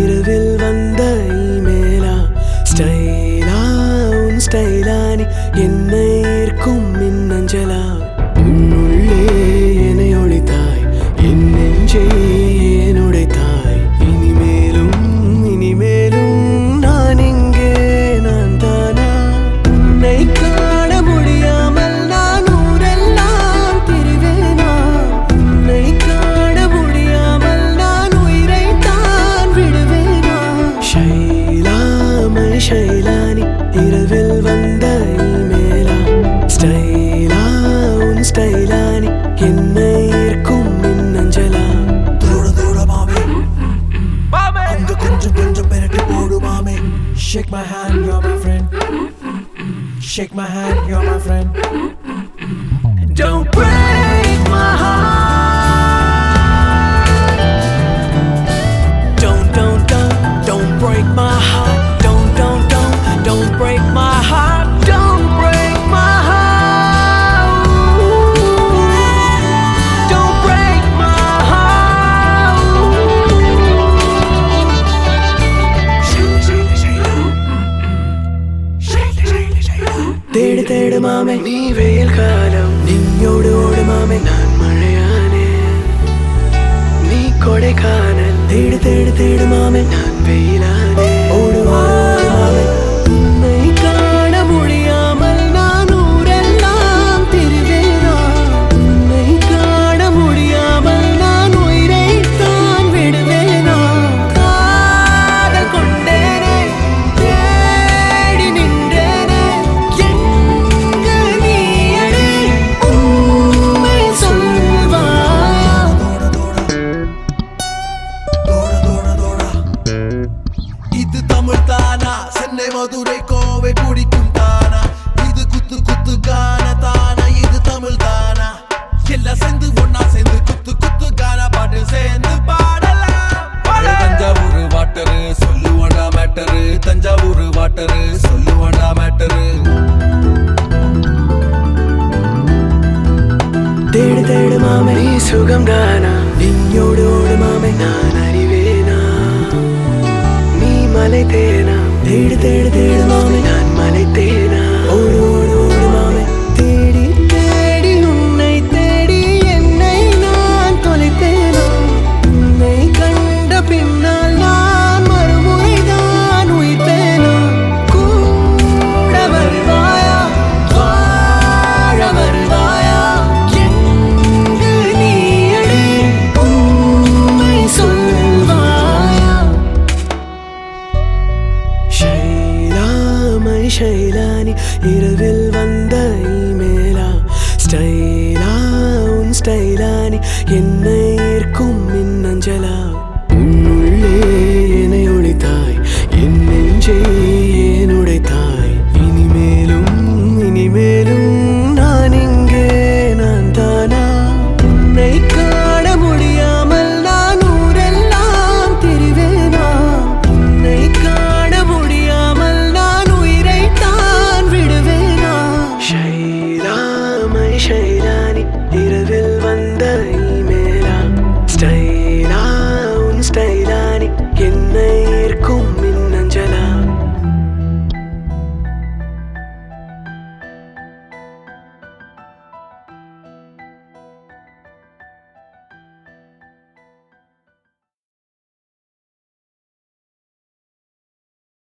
இரவில் வந்த இமெயிலா ஸ்டைலா உன் ஸ்டைலானி என்னை ஈர்க்கும் மின்னஞ்சலா உன்னுள்ளே என்னை ஒளித்தாய் என் நெஞ்சை ஏன் உடைத்தாய் இனிமேலும் நான் இங்கே நான் தானா உன்னை காண முடியாமல் நான் ஊரெல்லாம் திரிவேனா உன்னை காண முடியாமல் நான் உயிரை தான் விடுவேனா ஷைலாமை ஷைலானி இரவில் வந்த இமெயிலா ஸ்டைலா உன் ஸ்டைலானி என்னை ஈர்க்கும் மின்னஞ்சலா தோட தோட மாமே அங்க கொஞ்சம் கொஞ்சம் பெரட்டி போடு மாமே Shake my hand, you're my friend. Shake my hand, you're my friend. Don't break my heart. Don't break my heart. Don't break my heart. Don't break my heart. Don't break my heart. தேடு தேடு மாமே நீ வெயில் காலம் நீயோடு ஓடு மாமே நான் மழையானே நீ கொடைக்கானல் தேடு தேடு தேடு மாமே நான் வெயிலானே ஓடு ஓடு மாமே உன்னை காண முடியாமல் நான் ஊரெல்லாம் திரிவேனா உன்னை காண முடியாமல் நான் உயிரை தான் விடுவேனா காதல் கொண்டேனே தேடி நின்றேனே எங்கு நீயடி உண்மை சொல்வாயா தோட தோட தோட இது தமிழ் தானா சென்னை மதுரை கோவை பிடிக்கும் தானா இது குத்து குத்து கான தானா இது தமிழ் தானா எல்லாம் சேர்ந்து ஒன்னா சேர்ந்து குத்து குத்து கான பாட்டு சேர்ந்து பாடலாம் தஞ்சாவூர் வாட்டரு சொல்லுவாண்டா மேட்டரு தஞ்சாவூர் வாட்டரு சொல்லுவாண்டா மேட்டரு தேடு தேடு மாமே நீ சுகம் தானா நீயோடு ஓடு மாமே நான் அறிவேனா நீ மலை தேனா தேடு தேடு தேடு மாமே நான் மலை தேனா ஓடு